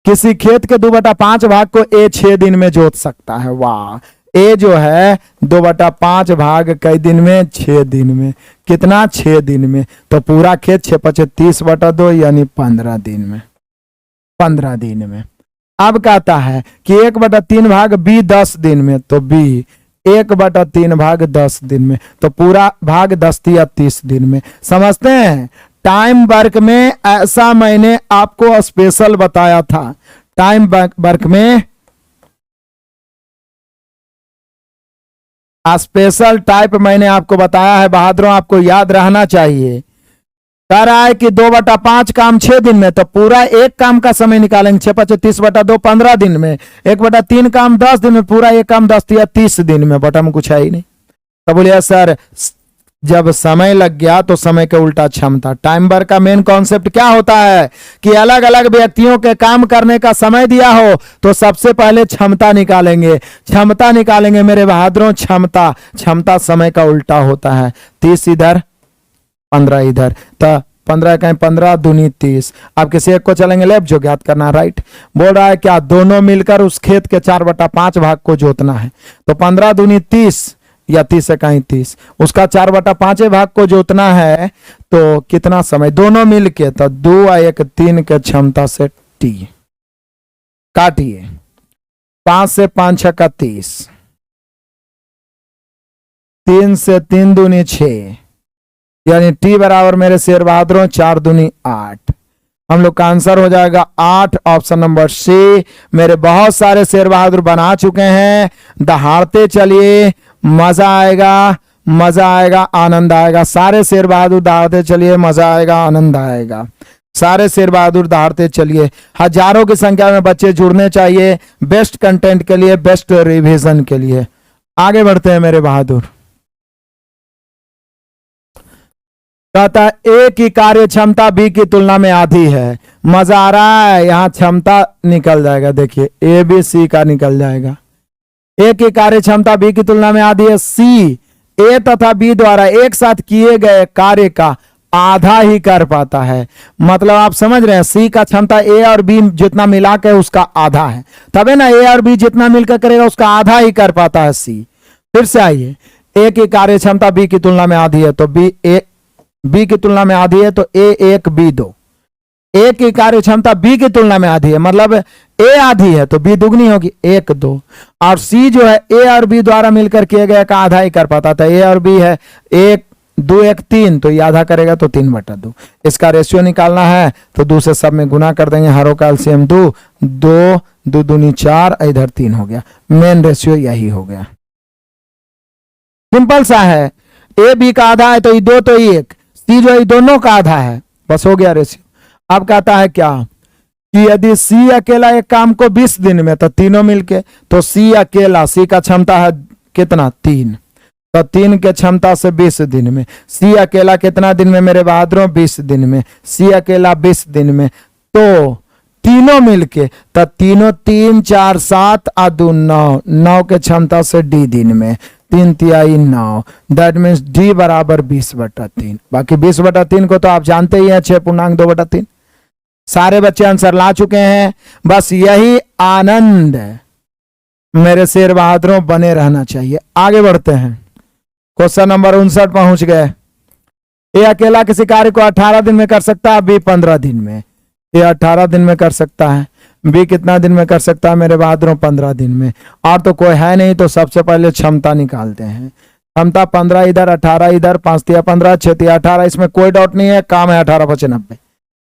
किसी खेत के 2/5 भाग को ए 6 दिन में जोत सकता है। वाह, ए जो है 2/5 भाग कई दिन में? 6 दिन में। कितना? 6 दिन में। तो पूरा खेत 6×5 30/2 यानी 15 दिन में। 15 दिन में। अब कहता है कि 1/3 भाग बी 10 दिन में, तो बी 1/3 भाग 10 दिन में, तो पूरा भाग 10 या 30 दिन में। समझते हैं? टाइम वर्क में ऐसा मैंने आपको स्पेशल बताया था। टाइम वर्क में स्पेशल टाइप मैंने आपको बताया है बहादुरों, आपको याद रहना चाहिए। कह रहा है कि 2/5 काम 6 दिन में, तो पूरा एक काम का समय निकालेंगे। 6×5 30/2 15 दिन में। 1/3 काम 10 दिन में, पूरा एक काम 10 या 30 दिन में। बटा में कुछ है ही नहीं। तो बोलिए सर जब समय लग गया तो समय के उल्टा क्षमता। टाइम वर्क का मेन कॉन्सेप्ट क्या होता है कि अलग अलग व्यक्तियों के काम करने का समय दिया हो तो सबसे पहले क्षमता निकालेंगे। क्षमता निकालेंगे मेरे बहादुरों, क्षमता। क्षमता समय का उल्टा होता है। 30 इधर 15 इधर, तो 15 कहीं 15 दूनी 30। अब किसी एक को चलेंगे लेफ्ट जो ज्ञात करना, राइट। बोल रहा है क्या दोनों मिलकर उस खेत के 4/5 भाग को जोतना है। तो 15 दूनी 30 या 30 से कहीं 30, उसका 4/5 भाग को जोतना है तो कितना समय? दोनों मिलके तो 2 और 1 3 के क्षमता से टी काटिए। 5 से 5 6 का 30, 3 से 3 दूनी 6, यानी टी बराबर मेरे शेर बहादुरों 4 दूनी 8। हम लोग का आंसर हो जाएगा 8, ऑप्शन नंबर सी। मेरे बहुत सारे शेर बहादुर बना चुके हैं। दहाड़ते चलिए, मजा आएगा, मजा आएगा, आनंद आएगा। सारे शेर बहादुर दहाड़ते चलिए, मजा आएगा, आनंद आएगा। सारे शेर बहादुर दहाड़ते चलिए। हजारों की संख्या में बच्चे जुड़ने चाहिए बेस्ट कंटेंट के लिए, बेस्ट रिवीजन के लिए। आगे बढ़ते हैं मेरे बहादुर। कहता है ए की कार्य क्षमता बी की तुलना में आधी है। मजा आ रहा है? यहां क्षमता निकल जाएगा। देखिए ए बी सी का निकल जाएगा। ए की कार्य क्षमता बी की तुलना में आधी है। सी ए तथा बी द्वारा एक साथ किए गए कार्य का आधा ही कर पाता है। मतलब आप समझ रहे हैं, सी का क्षमता ए और बी जितना मिला के उसका आधा है, तबे ना ए और बी जितना मिलकर करेगा उसका आधा ही कर पाता है सी। फिर से आइए, ए की कार्य क्षमता बी की तुलना में आधी है तो बी की तुलना में आधी है तो ए 1 बी 2। ए की कार्य क्षमता बी की तुलना में आधी है, मतलब ए आधी है तो बी दुगनी होगी 1 2। और सी जो है ए और बी द्वारा मिलकर किए गए का आधा ही कर पाता था। ए और बी है 1 2 1 3, तो ये आधा करेगा तो 3/2। इसका रेशियो निकालना है तो 2 से सब में गुना कर देंगे। हरों का एलसीएम 2 2 2 दूनी 4, इधर 3 हो गया। मेन रेशियो यही हो गया। सिंपल सा है। ए बी का आधा है तो ये 2 तो 1, सी जो है दोनों का आधा है, बस हो गया रेशियो। अब कहता है क्या कि यदि सी अकेला एक काम को 20 दिन में, तो तीनों मिलके, तो सी अकेला, सी का क्षमता है कितना 3, तो 3 के क्षमता से 20 दिन में। सी अकेला कितना दिन में मेरे बहादुरों? 20 दिन में। सी अकेला 20 दिन में, तो तीनों मिलके, तो तीनों 3 4 7 और 2 9, 9 के क्षमता से डी दिन में। 3 तिहाई 9, दैट मीन्स डी बराबर 20/3। बाकी 20/3 को तो आप जानते ही हैं, 6.2/3। सारे बच्चे आंसर ला चुके हैं। बस यही आनंद मेरे शेर बहादुरों बने रहना चाहिए। आगे बढ़ते हैं। क्वेश्चन नंबर 59 पहुंच गए। ए अकेला किसी कार्य को 18 दिन में कर सकता है, बी 15 दिन में। ए 18 दिन में कर सकता है, बी कितना दिन में कर सकता है मेरे बहादुरों? 15 दिन में। और तो कोई है नहीं, तो सबसे पहले क्षमता निकालते हैं। क्षमता 15 इधर, 18 इधर, 5 तिया 15, 6 तिया 18, इसमें कोई डाउट नहीं है, काम है 18×5 90।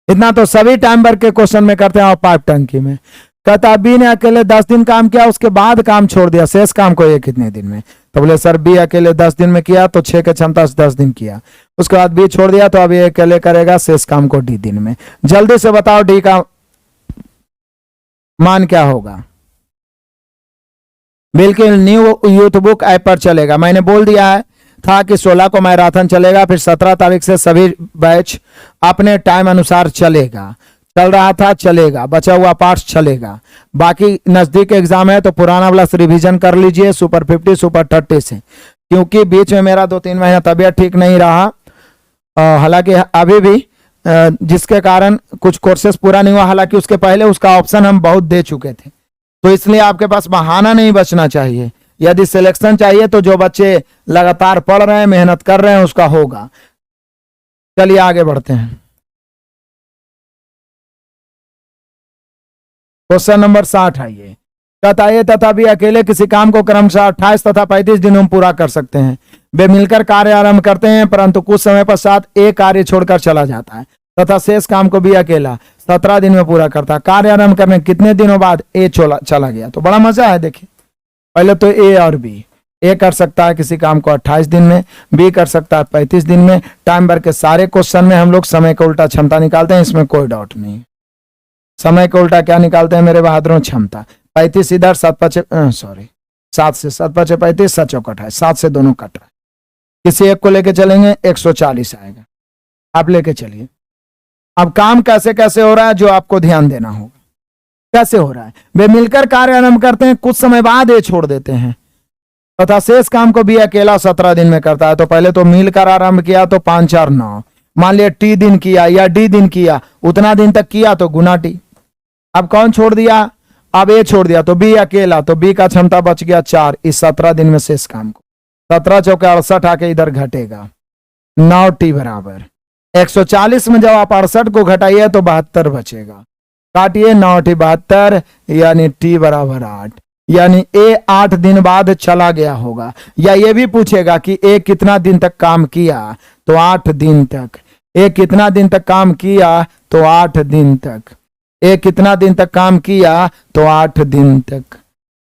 इतना तो सभी टाइम वर्क के क्वेश्चन में करते हैं और पाइप टंकी में। कहता बी ने अकेले 10 दिन काम किया, उसके बाद काम छोड़ दिया, शेष काम को ये कितने दिन में? तो बोले सर बी अकेले 10 दिन में किया तो 6 के क्षमता से 10 दिन किया, उसके बाद बी छोड़ दिया तो अब ये अकेले करेगा शेष काम को डी दिन में। जल्दी से बताओ डी का मान क्या होगा? बिल्कुल न्यू यूथ बुक ऐप पर चलेगा। मैंने बोल दिया है था कि 16 को मैराथन चलेगा, फिर 17 तारीख से सभी बैच अपने टाइम अनुसार चलेगा। चल रहा था, चलेगा, बचा हुआ पार्ट चलेगा। बाकी नजदीक एग्जाम है तो पुराना वाला रिवीजन कर लीजिए सुपर 50 सुपर 30 से, क्योंकि बीच में मेरा 2-3 महीना तबीयत ठीक नहीं रहा। हालांकि अभी भी जिसके कारण कुछ कोर्सेस पूरा नहीं हुआ, हालांकि उसके पहले उसका ऑप्शन हम बहुत दे चुके थे, तो इसलिए आपके पास बहाना नहीं बचना चाहिए। यदि सिलेक्शन चाहिए तो जो बच्चे लगातार पढ़ रहे हैं, मेहनत कर रहे हैं, उसका होगा। चलिए आगे बढ़ते हैं। क्वेश्चन नंबर 60 आइए। कहता है तथा भी अकेले किसी काम को क्रमशः 28 तथा 35 दिनों में पूरा कर सकते हैं। वे मिलकर कार्य आरंभ करते हैं, परंतु कुछ समय पश्चात एक कार्य छोड़कर चला जाता है तथा शेष काम को भी अकेला 17 दिन में पूरा करता है। कार्य आरंभ करने कितने दिनों बाद ए चला गया? तो बड़ा मजा है। देखिए, पहले तो ए और बी, ए कर सकता है किसी काम को 28 दिन में, बी कर सकता है 35 दिन में। टाइम भर के सारे क्वेश्चन में हम लोग समय का उल्टा क्षमता निकालते हैं, इसमें कोई डाउट नहीं। समय का उल्टा क्या निकालते हैं मेरे बहादुरों? क्षमता। 35 इधर, 7 से 7 5 35, 7 चौक 28, 7 से दोनों कट रहा है। किसी एक को लेके चलेंगे 140 आएगा, आप लेके चलिए। अब काम कैसे कैसे हो रहा है जो आपको ध्यान देना होगा। कैसे हो रहा है? वे मिलकर कार्य आरंभ करते हैं, कुछ समय बाद ये छोड़ देते हैं तथा शेष काम को भी अकेला 17 दिन में करता है। तो पहले तो मिलकर आरंभ किया तो 5 4 9, मान लिया टी दिन किया या डी दिन किया, उतना दिन तक किया तो गुना टी। अब कौन छोड़ दिया? अब ए छोड़ दिया तो बी अकेला, तो बी का क्षमता बच गया 4 इस 17 दिन में शेष काम को। 17 चौके 68 आके इधर घटेगा, 9 टी बराबर 140 में जब आप 68 को घटाइए तो 72 बचेगा। काटिए, 9 टी 72 यानी टी बराबर 8, यानी ए 8 दिन बाद चला गया होगा। या ये भी पूछेगा कि ए कितना दिन तक काम किया, तो 8 दिन तक। ए कितना दिन तक काम किया, तो 8 दिन तक। ए कितना दिन तक काम किया, तो 8 दिन तक।